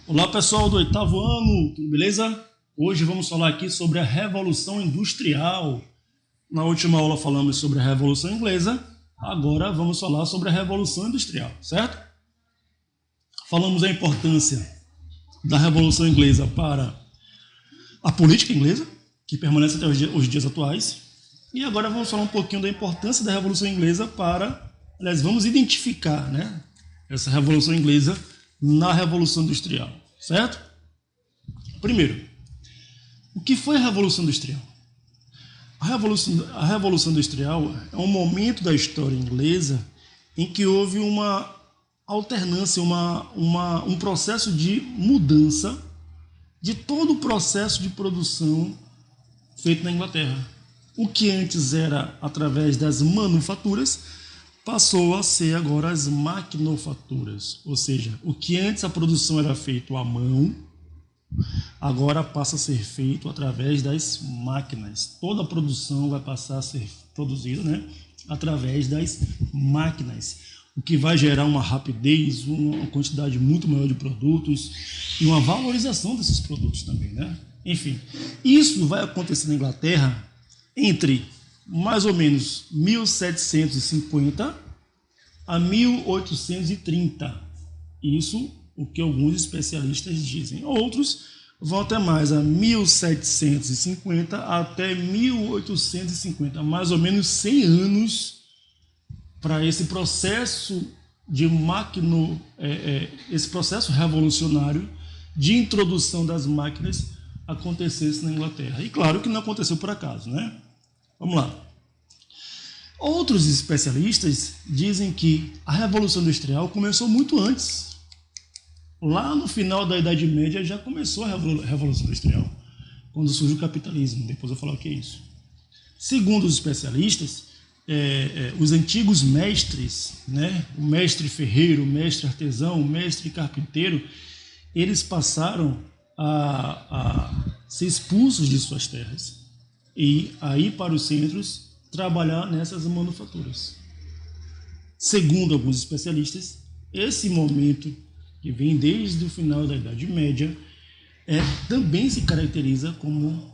Olá pessoal do oitavo ano, tudo beleza? Hoje vamos falar aqui sobre a Revolução Industrial. Na última aula falamos sobre a Revolução Inglesa, agora vamos falar sobre a Revolução Industrial, certo? Falamos da importância da Revolução Inglesa para a política inglesa, que permanece até os dias atuais, e agora vamos falar um pouquinho da importância da Revolução Inglesa vamos identificar, essa Revolução Inglesa na Revolução Industrial, certo? Primeiro, o que foi a Revolução Industrial? A Revolução Industrial é um momento da história inglesa em que houve uma alternância, um processo de mudança de todo o processo de produção feito na Inglaterra. O que antes era através das manufaturas passou a ser agora as maquinofaturas, ou seja, o que antes a produção era feito à mão, agora passa a ser feito através das máquinas. Toda a produção vai passar a ser produzida, através das máquinas, o que vai gerar uma rapidez, uma quantidade muito maior de produtos e uma valorização desses produtos também, Enfim, isso vai acontecer na Inglaterra entre mais ou menos 1750 a 1830. Isso o que alguns especialistas dizem. Outros vão até mais, a 1750 até 1850, mais ou menos 100 anos para esse processo de esse processo revolucionário de introdução das máquinas acontecesse na Inglaterra. E claro que não aconteceu por acaso, Vamos lá. Outros especialistas dizem que a Revolução Industrial começou muito antes. Lá no final da Idade Média já começou a Revolução Industrial, quando surge o capitalismo. Depois eu vou falar o que é isso. Segundo os especialistas, os antigos mestres, o mestre ferreiro, o mestre artesão, o mestre carpinteiro, eles passaram a ser expulsos de suas terras e a ir para os centros trabalhar nessas manufaturas. Segundo alguns especialistas, esse momento, que vem desde o final da Idade Média, também se caracteriza como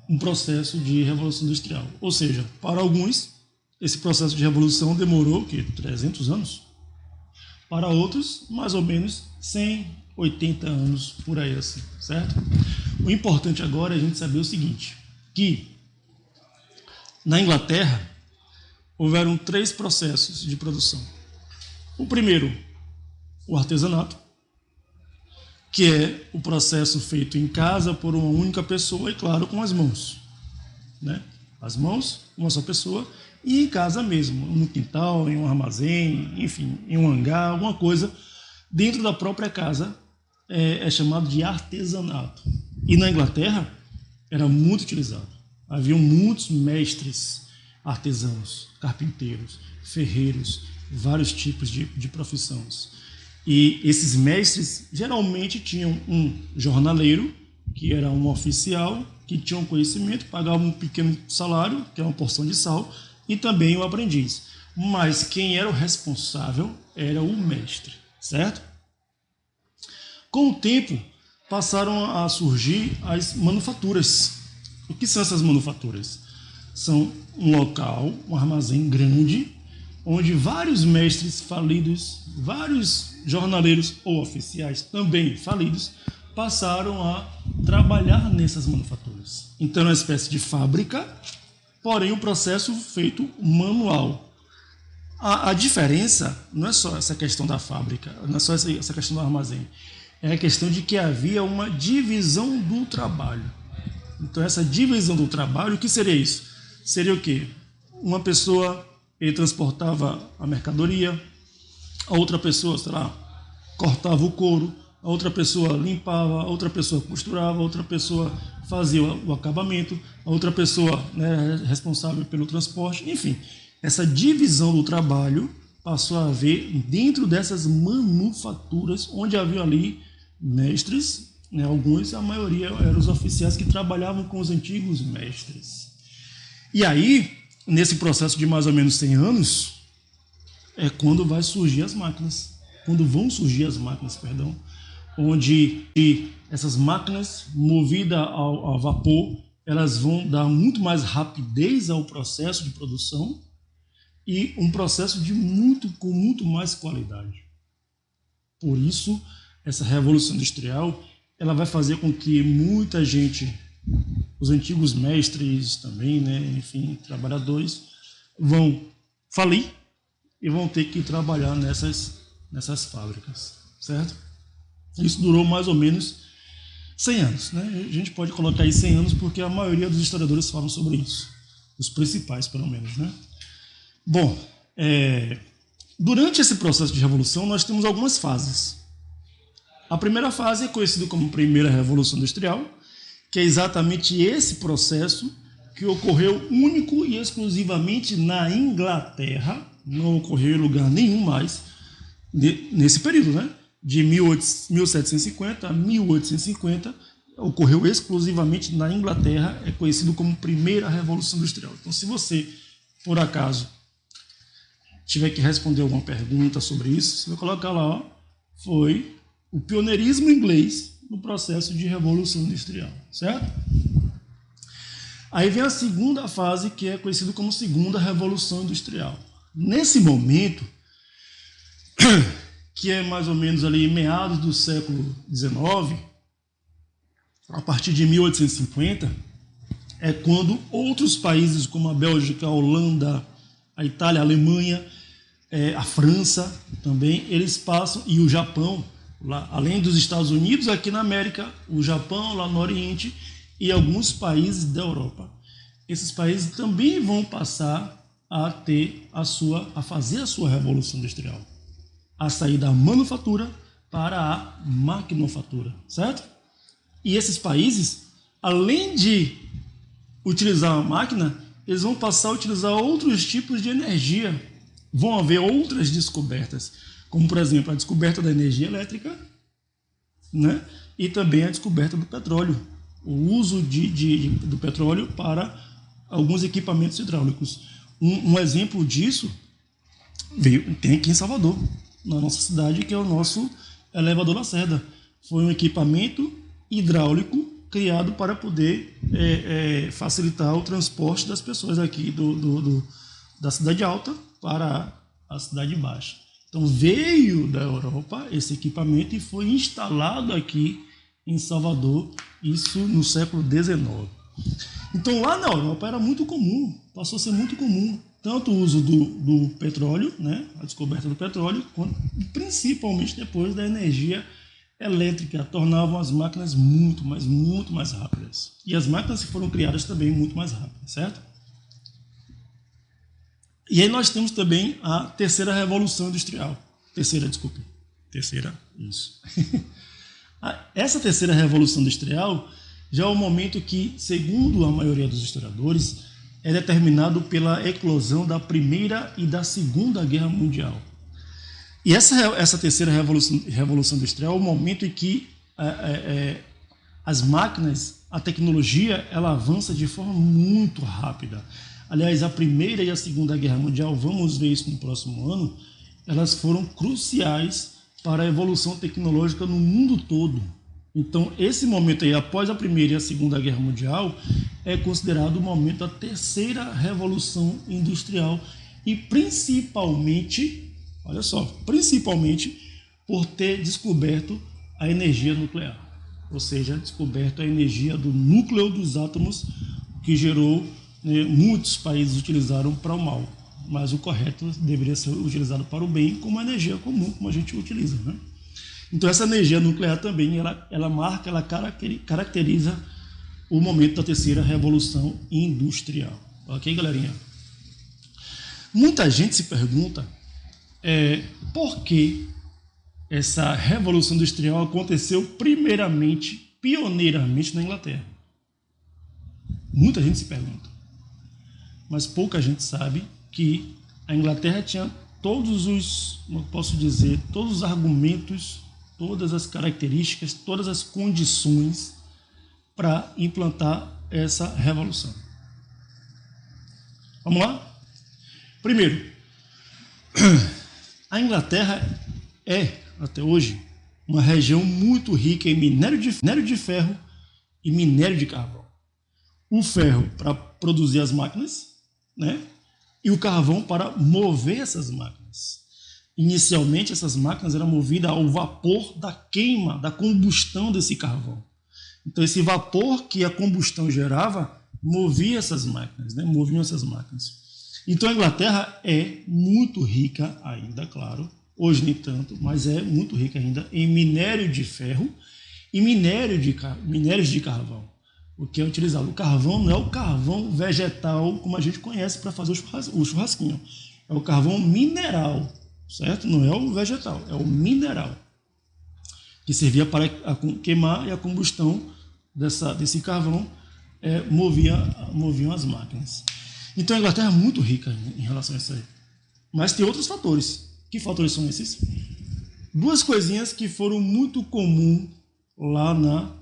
um processo de revolução industrial. Ou seja, para alguns, esse processo de revolução demorou 300 anos. Para outros, mais ou menos 180 anos, por aí assim, certo? O importante agora é a gente saber o seguinte, que na Inglaterra houveram 3 processos de produção. O primeiro, o artesanato, que é o processo feito em casa por uma única pessoa e, claro, com as mãos. As mãos, uma só pessoa, e em casa mesmo, no quintal, em um armazém, enfim, em um hangar, alguma coisa dentro da própria casa, é chamado de artesanato. E na Inglaterra era muito utilizado. Haviam muitos mestres artesãos, carpinteiros, ferreiros, vários tipos de profissões. E esses mestres geralmente tinham um jornaleiro, que era um oficial, que tinha um conhecimento, pagava um pequeno salário, que é uma porção de sal, e também o aprendiz. Mas quem era o responsável era o mestre, certo? Com o tempo, passaram a surgir as manufaturas. O que são essas manufaturas? São um local, um armazém grande, onde vários mestres falidos, vários jornaleiros ou oficiais também falidos, passaram a trabalhar nessas manufaturas. Então é uma espécie de fábrica, porém o processo feito manual. A diferença não é só essa questão da fábrica, não é só essa questão do armazém, é a questão de que havia uma divisão do trabalho. Então essa divisão do trabalho, o que seria isso? Seria o quê? Uma pessoa, ele transportava a mercadoria, a outra pessoa, cortava o couro, a outra pessoa limpava, a outra pessoa costurava, a outra pessoa fazia o acabamento, a outra pessoa responsável pelo transporte, enfim. Essa divisão do trabalho passou a haver dentro dessas manufaturas, onde havia ali mestres, alguns, a maioria eram os oficiais que trabalhavam com os antigos mestres. E aí, nesse processo de mais ou menos 100 anos, é quando vão surgir as máquinas, onde essas máquinas movidas a vapor, elas vão dar muito mais rapidez ao processo de produção e um processo com muito mais qualidade. Por isso, essa revolução industrial, ela vai fazer com que muita gente, os antigos mestres também, né, enfim, trabalhadores, vão falir e vão ter que trabalhar nessas fábricas, certo? Isso durou mais ou menos 100 anos, né? A gente pode colocar aí 100 anos porque a maioria dos historiadores falam sobre isso, os principais pelo menos, né? Bom, durante esse processo de revolução nós temos algumas fases. A primeira fase é conhecida como Primeira Revolução Industrial, que é exatamente esse processo que ocorreu único e exclusivamente na Inglaterra, não ocorreu em lugar nenhum mais nesse período, né? De 1750 a 1850, ocorreu exclusivamente na Inglaterra, é conhecido como Primeira Revolução Industrial. Então, se você, por acaso, tiver que responder alguma pergunta sobre isso, você vai colocar lá, ó, foi o pioneirismo inglês no processo de Revolução Industrial, certo? Aí vem a segunda fase, que é conhecida como Segunda Revolução Industrial. Nesse momento, que é mais ou menos ali em meados do século XIX, a partir de 1850, é quando outros países como a Bélgica, a Holanda, a Itália, a Alemanha, a França também, eles passam, e o Japão, lá, além dos Estados Unidos, aqui na América, o Japão lá no Oriente e alguns países da Europa. Esses países também vão passar a fazer a sua revolução industrial, a sair da manufatura para a maquinofatura, certo? E esses países, além de utilizar a máquina, eles vão passar a utilizar outros tipos de energia. Vão haver outras descobertas, como, por exemplo, a descoberta da energia elétrica, né? E também a descoberta do petróleo, o uso do petróleo para alguns equipamentos hidráulicos. Um exemplo disso tem aqui em Salvador, na nossa cidade, que é o nosso elevador Lacerda. Foi um equipamento hidráulico criado para poder facilitar o transporte das pessoas aqui da cidade alta para a cidade baixa. Então veio da Europa esse equipamento e foi instalado aqui em Salvador, isso no século XIX. Então lá na Europa era muito comum, passou a ser muito comum, tanto o uso do petróleo, né, a descoberta do petróleo, quanto principalmente depois da energia elétrica, tornavam as máquinas muito mais rápidas. E as máquinas foram criadas também muito mais rápidas, certo? E aí nós temos também a terceira revolução industrial. Terceira, isso. Essa terceira revolução industrial já é o momento que, segundo a maioria dos historiadores, é determinado pela eclosão da Primeira e da Segunda Guerra Mundial. E essa terceira revolução industrial é o momento em que as máquinas, a tecnologia, ela avança de forma muito rápida. Aliás, a Primeira e a Segunda Guerra Mundial, vamos ver isso no próximo ano, elas foram cruciais para a evolução tecnológica no mundo todo. Então, esse momento aí, após a Primeira e a Segunda Guerra Mundial, é considerado o momento da terceira revolução industrial e principalmente, olha só, principalmente por ter descoberto a energia nuclear, ou seja, descoberto a energia do núcleo dos átomos, que gerou, muitos países utilizaram para o mal, mas o correto deveria ser utilizado para o bem, como a energia comum, como a gente utiliza, né? Então essa energia nuclear também, ela caracteriza o momento da terceira revolução industrial. Ok, galerinha? Muita gente se pergunta por que essa revolução industrial aconteceu pioneiramente na Inglaterra. Muita gente se pergunta. Mas pouca gente sabe que a Inglaterra tinha todos os argumentos, todas as características, todas as condições para implantar essa revolução. Vamos lá? Primeiro, a Inglaterra é, até hoje, uma região muito rica em minério de ferro e minério de carvão. O ferro para produzir as máquinas, né? E o carvão para mover essas máquinas. Inicialmente, essas máquinas eram movidas ao vapor da queima, da combustão desse carvão. Então, esse vapor que a combustão gerava movia essas máquinas, né? Moviam essas máquinas. Então, a Inglaterra é muito rica ainda, claro, hoje nem tanto, mas é muito rica ainda em minério de ferro e minérios de carvão. O que é utilizado? O carvão não é o carvão vegetal como a gente conhece para fazer o churrasquinho. É o carvão mineral, certo? Não é o vegetal, é o mineral, que servia para queimar, e a combustão desse carvão moviam as máquinas. Então a Inglaterra é muito rica em relação a isso aí. Mas tem outros fatores. Que fatores são esses? Duas coisinhas que foram muito comuns lá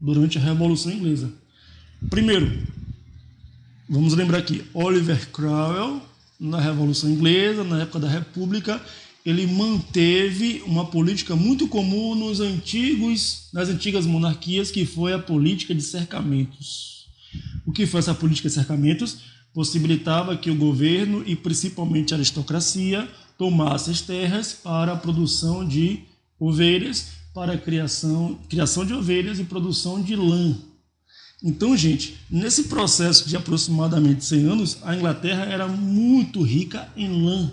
durante a Revolução Inglesa. Primeiro, vamos lembrar aqui, Oliver Cromwell, na Revolução Inglesa, na época da República, ele manteve uma política muito comum nas antigas monarquias, que foi a política de cercamentos. O que foi essa política de cercamentos? Possibilitava que o governo e principalmente a aristocracia tomasse as terras para a produção de ovelhas, para a criação de ovelhas e produção de lã. Então, gente, nesse processo de aproximadamente 100 anos, a Inglaterra era muito rica em lã,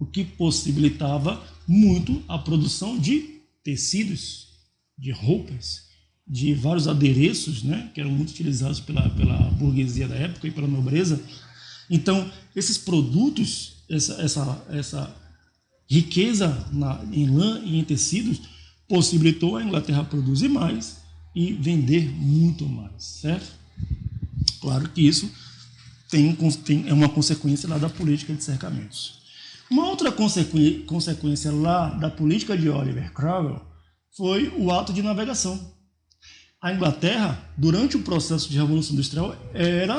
o que possibilitava muito a produção de tecidos, de roupas, de vários adereços, né, que eram muito utilizados pela burguesia da época e pela nobreza. Então, esses produtos, essa riqueza em lã e em tecidos, possibilitou a Inglaterra produzir mais e vender muito mais, certo? Claro que isso é uma consequência lá da política de cercamentos. Uma outra consequência lá da política de Oliver Cromwell foi o ato de navegação. A Inglaterra, durante o processo de Revolução Industrial,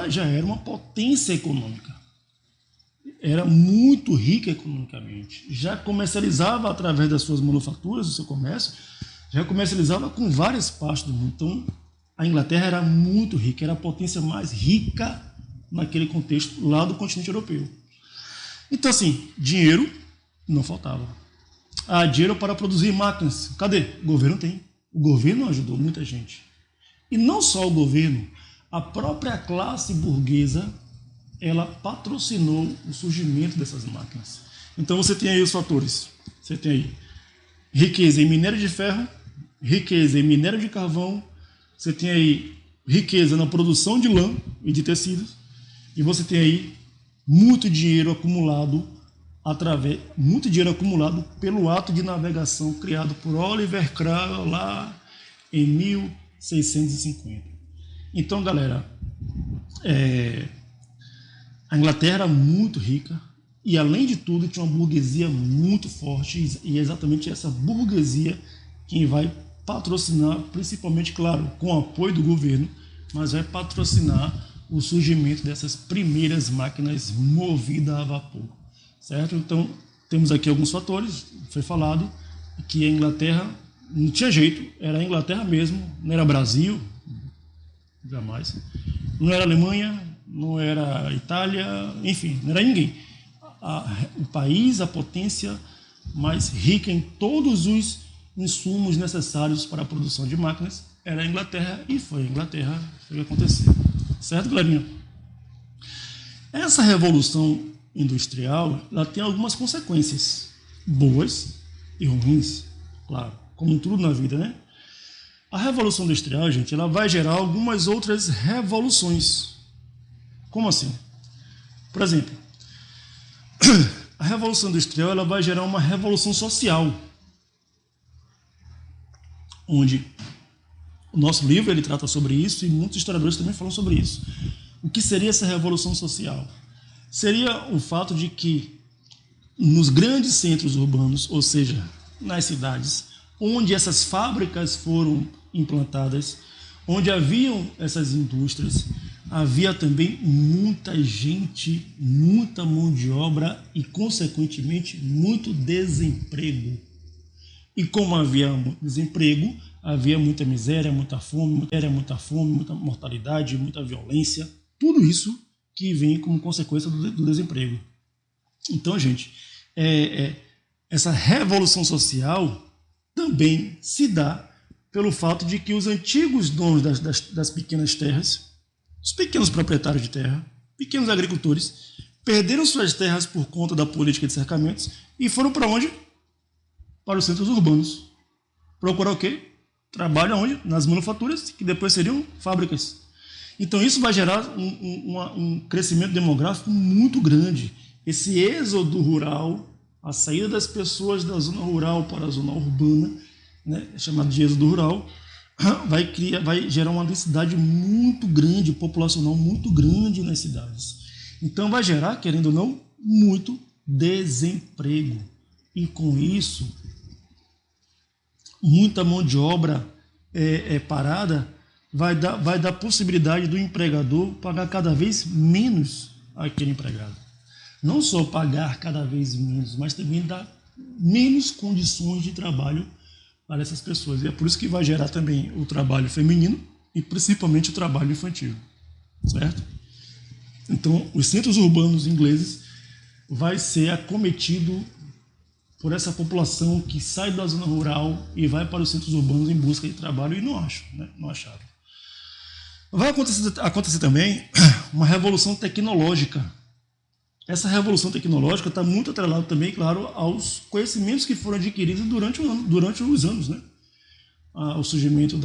já era uma potência econômica. Era muito rica economicamente. Já comercializava através das suas manufaturas, do seu comércio, já comercializava com várias partes do mundo. Então, a Inglaterra era muito rica, era a potência mais rica naquele contexto lá do continente europeu. Então, assim, dinheiro não faltava. Dinheiro para produzir máquinas. Cadê? O governo tem. O governo ajudou muita gente. E não só o governo, a própria classe burguesa, ela patrocinou o surgimento dessas máquinas. Então você tem aí os fatores. Você tem aí riqueza em minério de ferro, riqueza em minério de carvão, você tem aí riqueza na produção de lã e de tecidos, e você tem aí muito dinheiro acumulado pelo ato de navegação criado por Oliver Cromwell lá em 1650. Então, galera, a Inglaterra era muito rica e, além de tudo, tinha uma burguesia muito forte, e é exatamente essa burguesia quem vai patrocinar, principalmente, claro, com o apoio do governo, mas vai patrocinar o surgimento dessas primeiras máquinas movidas a vapor, certo? Então, temos aqui alguns fatores. Foi falado que a Inglaterra não tinha jeito, era a Inglaterra mesmo, não era Brasil, jamais, não era Alemanha, não era Itália, enfim, não era ninguém. O país, a potência mais rica em todos os insumos necessários para a produção de máquinas era a Inglaterra, e foi a Inglaterra que foi aconteceu. Certo, galerinha? Essa revolução industrial, ela tem algumas consequências boas e ruins, claro, como tudo na vida, né? A revolução industrial, gente, ela vai gerar algumas outras revoluções. Como assim? Por exemplo, a revolução industrial, ela vai gerar uma revolução social, onde o nosso livro ele trata sobre isso, e muitos historiadores também falam sobre isso. O que seria essa revolução social? Seria o fato de que nos grandes centros urbanos, ou seja, nas cidades, onde essas fábricas foram implantadas, onde haviam essas indústrias, havia também muita gente, muita mão de obra e, consequentemente, muito desemprego. E como havia muito desemprego, havia muita miséria, muita fome, muita mortalidade, muita violência, tudo isso que vem como consequência do desemprego. Então, gente, essa revolução social também se dá pelo fato de que os antigos donos das pequenas terras, os pequenos proprietários de terra, pequenos agricultores, perderam suas terras por conta da política de cercamentos e foram para onde? Para os centros urbanos. Procurar o quê? Trabalho onde? Nas manufaturas, que depois seriam fábricas. Então isso vai gerar um crescimento demográfico muito grande. Esse êxodo rural, a saída das pessoas da zona rural para a zona urbana, né, chamado de êxodo rural, vai gerar uma densidade muito grande, populacional muito grande nas cidades. Então vai gerar, querendo ou não, muito desemprego. E com isso, muita mão de obra parada vai dar possibilidade do empregador pagar cada vez menos aquele empregado. Não só pagar cada vez menos, mas também dar menos condições de trabalho para essas pessoas. E é por isso que vai gerar também o trabalho feminino e principalmente o trabalho infantil, certo? Então, os centros urbanos ingleses vai ser acometido por essa população que sai da zona rural e vai para os centros urbanos em busca de trabalho e não acharam. Vai acontecer também uma revolução tecnológica. Essa revolução tecnológica está muito atrelada também, claro, aos conhecimentos que foram adquiridos durante os anos, né? O surgimento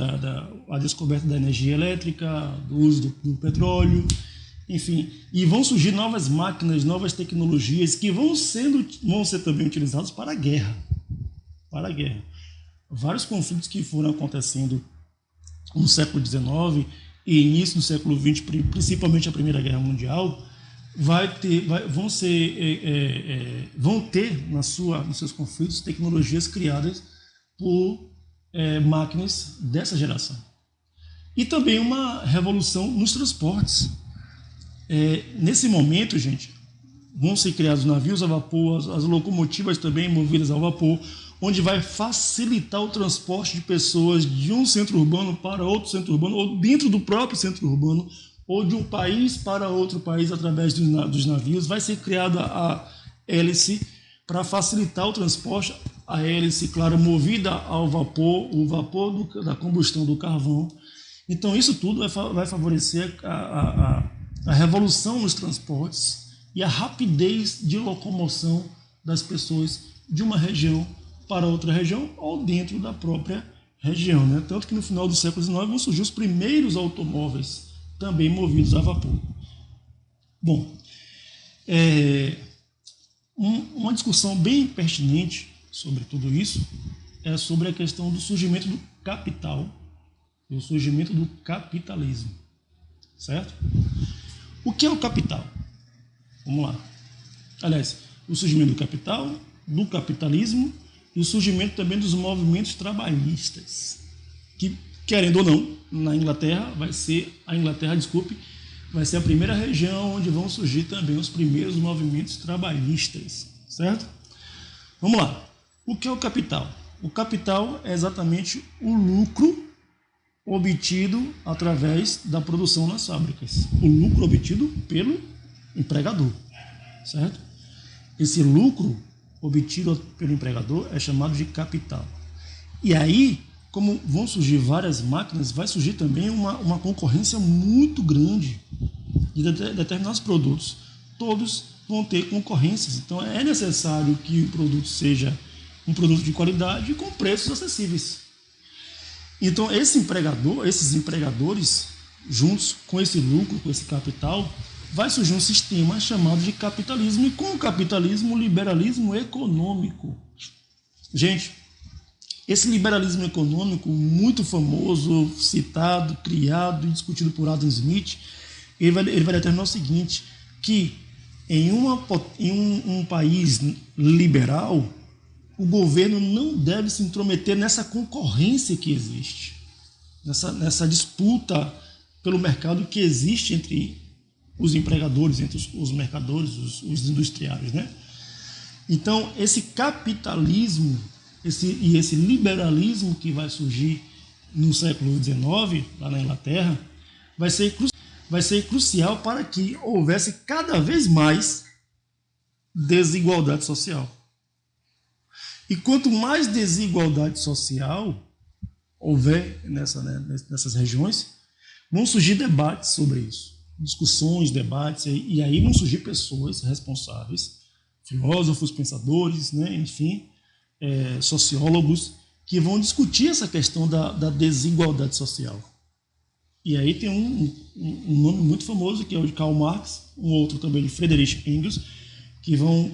a descoberta da energia elétrica, do uso do petróleo, enfim, e vão surgir novas máquinas, novas tecnologias que vão ser também utilizadas para a guerra. Vários conflitos que foram acontecendo no século XIX e início do século XX, principalmente a Primeira Guerra Mundial, vão ter nos seus conflitos tecnologias criadas por máquinas dessa geração. E também uma revolução nos transportes. Nesse momento, gente, vão ser criados navios a vapor, as locomotivas também movidas a vapor, onde vai facilitar o transporte de pessoas de um centro urbano para outro centro urbano, ou dentro do próprio centro urbano, ou de um país para outro país através dos navios. Vai ser criada a hélice para facilitar o transporte, a hélice, claro, movida ao vapor, o vapor da combustão do carvão. Então isso tudo vai favorecer a revolução nos transportes e a rapidez de locomoção das pessoas de uma região para outra região ou dentro da própria região, né? Tanto que no final do século XIX vão surgir os primeiros automóveis também movidos a vapor. Bom, uma discussão bem pertinente sobre tudo isso é sobre a questão do surgimento do capital e o surgimento do capitalismo, certo? O que é o capital? Vamos lá. Aliás, o surgimento do capital, do capitalismo e o surgimento também dos movimentos trabalhistas, que, querendo ou não, na Inglaterra vai ser a primeira região onde vão surgir também os primeiros movimentos trabalhistas, certo? Vamos lá. O que é o capital? O capital é exatamente o lucro obtido através da produção nas fábricas. O lucro obtido pelo empregador, certo? Esse lucro obtido pelo empregador é chamado de capital. E aí, como vão surgir várias máquinas, vai surgir também uma concorrência muito grande de determinados produtos. Todos vão ter concorrências, então é necessário que o produto seja um produto de qualidade e com preços acessíveis. Então esses empregadores, juntos com esse lucro, com esse capital, vai surgir um sistema chamado de capitalismo, e com o capitalismo, o liberalismo econômico. Gente, esse liberalismo econômico, muito famoso, citado, criado e discutido por Adam Smith, ele vai determinar o seguinte, que em um país liberal, o governo não deve se intrometer nessa concorrência que existe, nessa disputa pelo mercado que existe entre os empregadores, entre os mercadores, os industriários, né? Então, esse capitalismo esse liberalismo que vai surgir no século XIX, lá na Inglaterra, vai ser crucial para que houvesse cada vez mais desigualdade social. E quanto mais desigualdade social houver nessas regiões, vão surgir debates sobre isso, discussões, debates, e aí vão surgir pessoas responsáveis, filósofos, pensadores, né, enfim, sociólogos, que vão discutir essa questão da desigualdade social. E aí tem um nome muito famoso, que é o de Karl Marx, um outro também de Friedrich Engels, que vão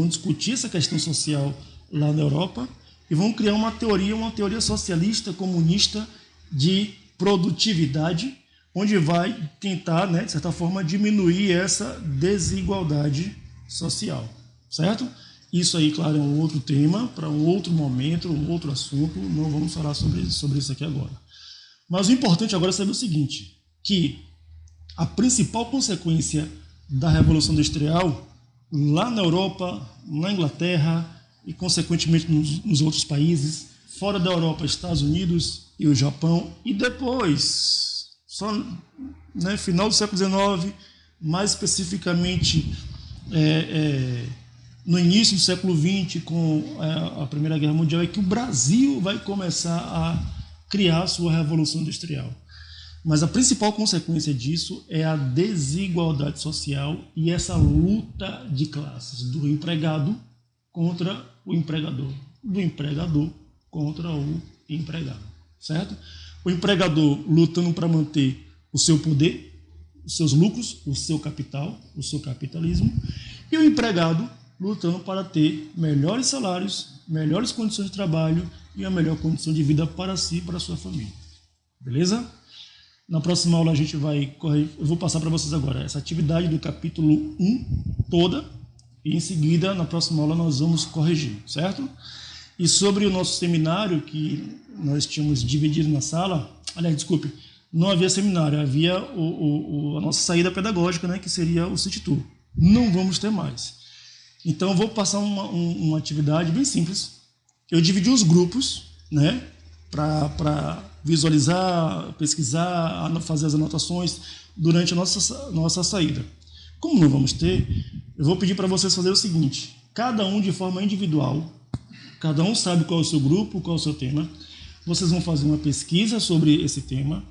discutir essa questão social lá na Europa e vão criar uma teoria socialista, comunista de produtividade, onde vai tentar, né, de certa forma, diminuir essa desigualdade social, certo? Isso aí, claro, é um outro tema, para um outro momento, um outro assunto, não vamos falar sobre isso aqui agora. Mas o importante agora é saber o seguinte, que a principal consequência da Revolução Industrial, lá na Europa, na Inglaterra e, consequentemente, nos outros países, fora da Europa, Estados Unidos e o Japão, e depois, só no final do século XIX, mais especificamente no início do século XX, com a Primeira Guerra Mundial, é que o Brasil vai começar a criar a sua Revolução Industrial. Mas a principal consequência disso é a desigualdade social e essa luta de classes do empregado contra o empregador, do empregador contra o empregado, certo? O empregador lutando para manter o seu poder, os seus lucros, o seu capital, o seu capitalismo, e o empregado lutando para ter melhores salários, melhores condições de trabalho e a melhor condição de vida para si e para a sua família. Beleza? Na próxima aula eu vou passar para vocês agora essa atividade do capítulo 1 toda, e em seguida, na próxima aula, nós vamos corrigir, certo? E sobre o nosso seminário, que nós tínhamos dividido na sala, aliás, desculpe, não havia seminário, havia a nossa saída pedagógica, né, que seria o City Tour. Não vamos ter mais. Então, eu vou passar uma atividade bem simples. Eu dividi os grupos, né, para visualizar, pesquisar, fazer as anotações durante a nossa saída. Como não vamos ter, eu vou pedir para vocês fazerem o seguinte, cada um de forma individual, cada um sabe qual é o seu grupo, qual é o seu tema, vocês vão fazer uma pesquisa sobre esse tema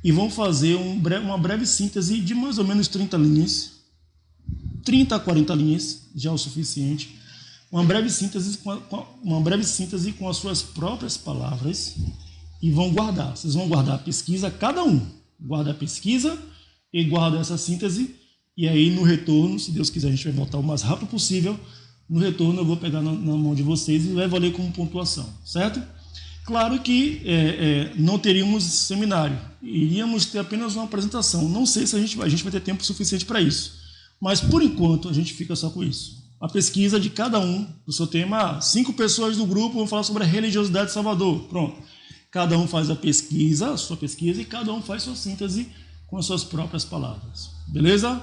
e vão fazer uma breve síntese de mais ou menos 30 linhas, 30 a 40 linhas, já é o suficiente, uma breve síntese com as suas próprias palavras e vão guardar. Vocês vão guardar a pesquisa, cada um guarda a pesquisa e guarda essa síntese. E aí, no retorno, se Deus quiser, a gente vai voltar o mais rápido possível. No retorno, eu vou pegar na mão de vocês e vai valer como pontuação, certo? Claro que não teríamos seminário, iríamos ter apenas uma apresentação. Não sei se a gente vai ter tempo suficiente para isso, mas, por enquanto, a gente fica só com isso. A pesquisa de cada um do seu tema. 5 pessoas do grupo vão falar sobre a religiosidade de Salvador. Pronto. Cada um faz a sua pesquisa, e cada um faz sua síntese com as suas próprias palavras. Beleza?